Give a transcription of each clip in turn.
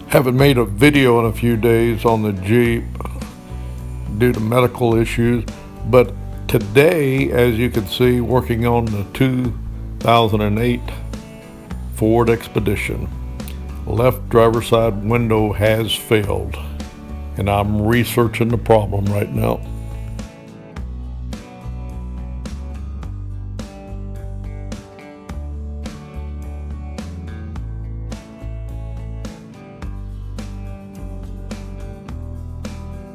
Haven't made a video in a few days on the Jeep due to medical issues, but today, as you can see, working on the 2008 Ford Expedition. Left driver's side window has failed, and I'm researching the problem right now.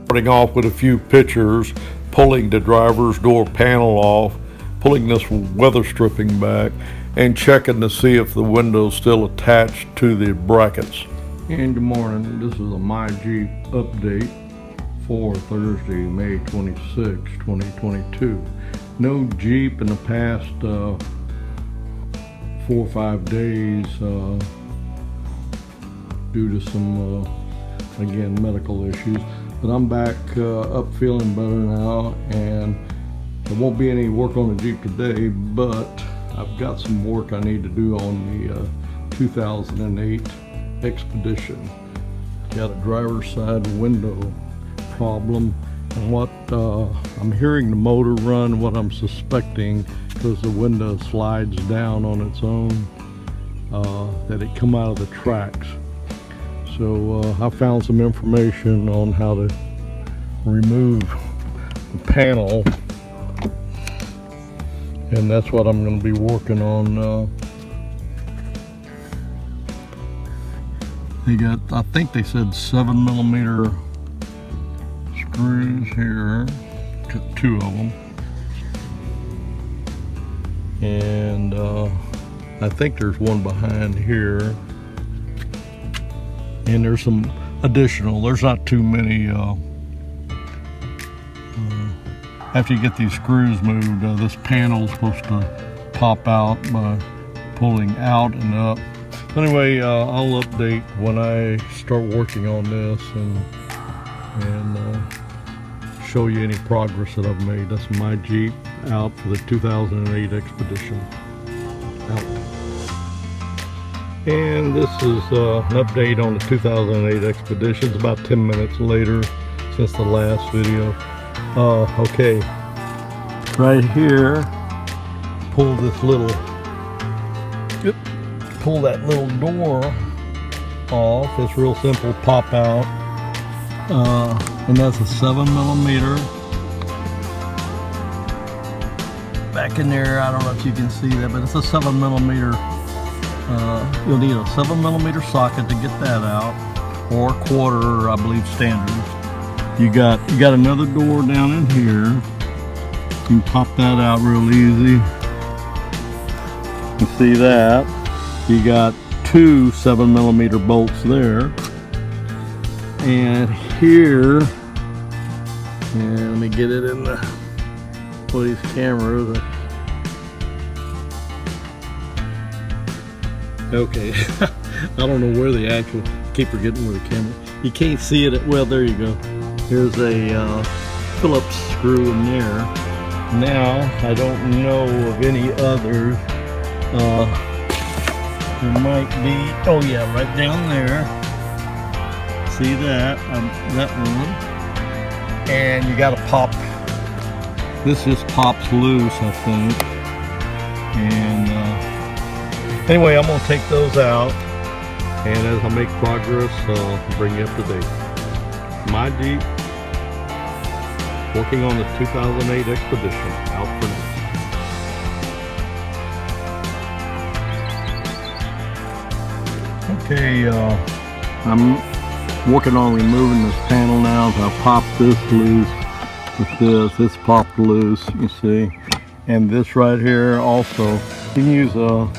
Starting off with a few pictures, pulling the driver's door panel off, pulling this weather stripping back, and checking to see if the window's still attached to the brackets. And good morning, this is a My Jeep update for Thursday, May 26, 2022. No Jeep in the past 4 or 5 days due to some, again, medical issues. But I'm back up feeling better now, and there won't be any work on the Jeep today, but I've got some work I need to do on the 2008 Expedition. Got a driver's side window problem, and what I'm hearing the motor run, what I'm suspecting, because the window slides down on its own, that it come out of the tracks. So I found some information on how to remove the panel, and that's what I'm going to be working on. They got, I think they said 7mm screws here, 2 of them, and I think there's one behind here. And there's some additional, there's not too many, after you get these screws moved, this panel is supposed to pop out by pulling out and up. Anyway, I'll update when I start working on this and show you any progress that I've made. That's my Jeep out for the 2008 Expedition. Out. And this is an update on the 2008 Expedition. It's about 10 minutes later since the last video. Okay, right here, pull this little, pull that little door off. It's real simple, pop out, and that's a 7mm. Back in there, I don't know if you can see that, but it's a 7mm. You'll need a 7mm socket to get that out, or 1/4, I believe, standard. You got another door down in here. You can pop that out real easy. You see that? You got 2 7mm bolts there, and here, and let me get it in the one of these cameras. Okay, I don't know where the actual, keep forgetting where the camera, you can't see it, well, there you go. Here's a Phillips screw in there. Now, I don't know of any others. There might be, oh yeah, right down there. See that, that one. And you gotta pop, this just pops loose, I think. And anyway, I'm going to take those out, and as I make progress, I'll bring you up to date. My Jeep, working on the 2008 Expedition, out for now. Okay, I'm working on removing this panel now. So I popped this loose with this. This popped loose, you see. And this right here also, you can use a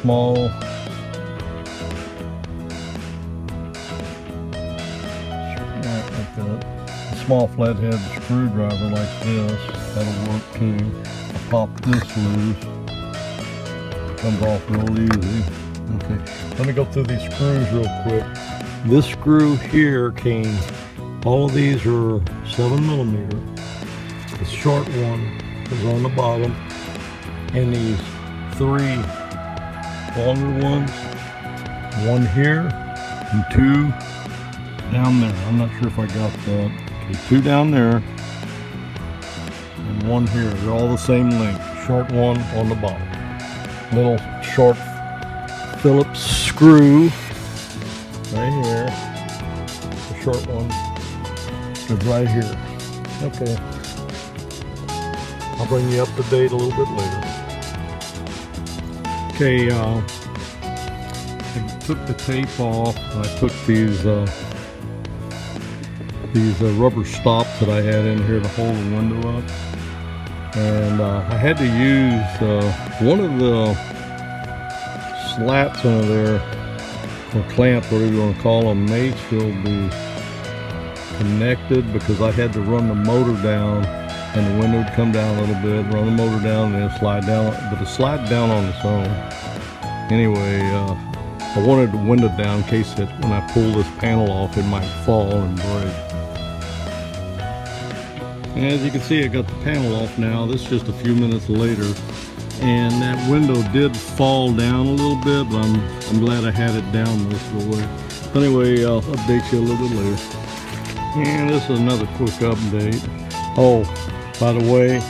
small flathead screwdriver like this, that'll work too. I pop this loose, comes off real easy. Okay, let me go through these screws real quick. This screw here came, all of these are 7mm. The short one is on the bottom, and these 3 longer ones, one here and 2 down there. I'm not sure if I got that. Okay, 2 down there and 1 here. They're all the same length. Short one on the bottom. Little short Phillips screw right here. The short one is right here. Okay. I'll bring you up to date a little bit later. Okay, I took the tape off and I took these rubber stops that I had in here to hold the window up. And I had to use one of the slats under there, or clamps, whatever you want to call them, may still be connected because I had to run the motor down and the window would come down a little bit, run the motor down and then slide down, but it slid down on its own. Anyway, I wanted the window down in case that when I pull this panel off it might fall and break. And as you can see, I got the panel off now. This is just a few minutes later, and that window did fall down a little bit, but I'm glad I had it down most of the way. But anyway, I'll update you a little bit later. And this is another quick update. Oh, by the way,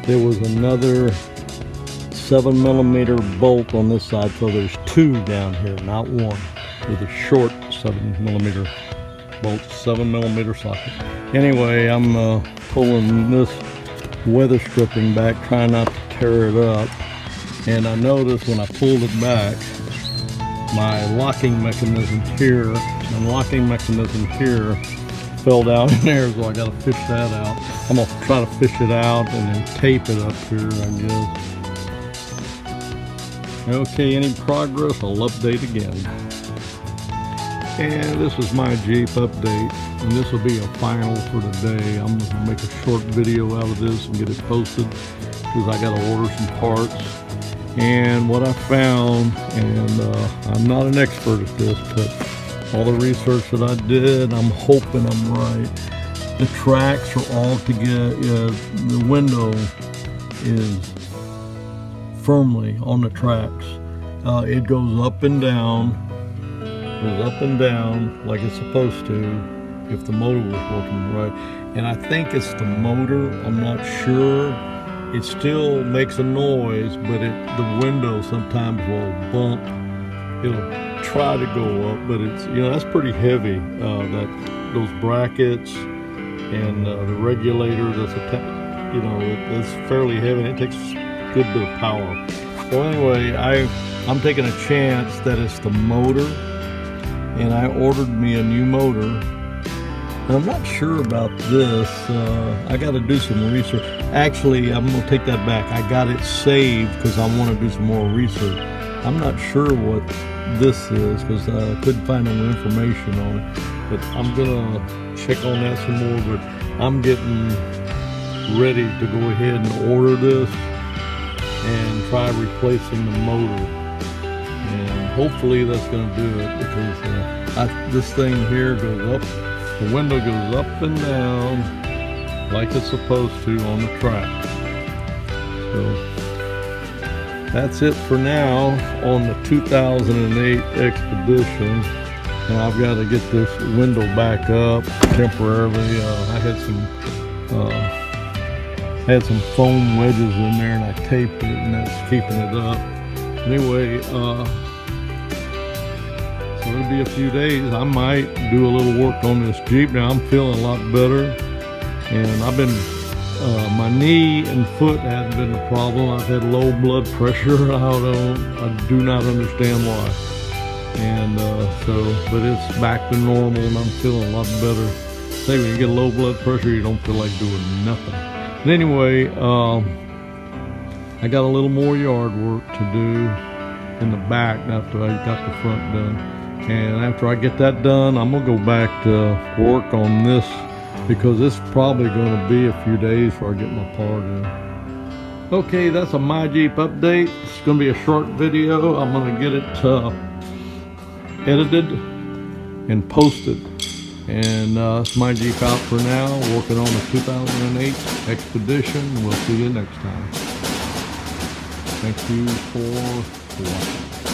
there was another 7mm bolt on this side, so there's 2 down here, not 1. With a short 7mm bolt, 7mm socket. Anyway, I'm pulling this weather stripping back, trying not to tear it up. And I noticed when I pulled it back, my locking mechanism here and locking mechanism here fell down in there, so I got to fish that out. I'm going to try to fish it out and then tape it up here, I guess. Okay, any progress, I'll update again. And this is my Jeep update, and this will be a final for today. I'm going to make a short video out of this and get it posted because I got to order some parts. And what I found, and I'm not an expert at this, but all the research that I did, I'm hoping I'm right. The tracks are all together. The window is firmly on the tracks. It goes up and down, like it's supposed to if the motor was working right. And I think it's the motor, I'm not sure. It still makes a noise, but the window sometimes will bump. It'll try to go up, but it's, that's pretty heavy. Those brackets and the regulator, it's fairly heavy, and it takes a good bit of power. So anyway, I'm taking a chance that it's the motor, and I ordered me a new motor. And I'm not sure about this. I got to do some research. Actually, I'm going to take that back. I got it saved because I want to do some more research. I'm not sure what this is because I couldn't find any information on it. But I'm going to check on that some more. But I'm getting ready to go ahead and order this and try replacing the motor. And hopefully that's going to do it because this thing here goes up. The window goes up and down like it's supposed to on the track. So that's it for now on the 2008 Expedition. Now I've got to get this window back up temporarily. I had some foam wedges in there and I taped it, and that's keeping it up. Anyway, so it'll be a few days. I might do a little work on this Jeep. Now I'm feeling a lot better, and I've been my knee and foot hadn't been a problem. I've had low blood pressure. I do not understand why. And but it's back to normal, and I'm feeling a lot better. Say when you get low blood pressure, you don't feel like doing nothing. But anyway, I got a little more yard work to do in the back after I got the front done. And after I get that done, I'm gonna go back to work on this because it's probably gonna be a few days before I get my part in. Okay, that's a My Jeep update. It's gonna be a short video. I'm gonna get it edited and posted. And it's My Jeep out for now, working on the 2008 Expedition. We'll see you next time. Thank you for watching.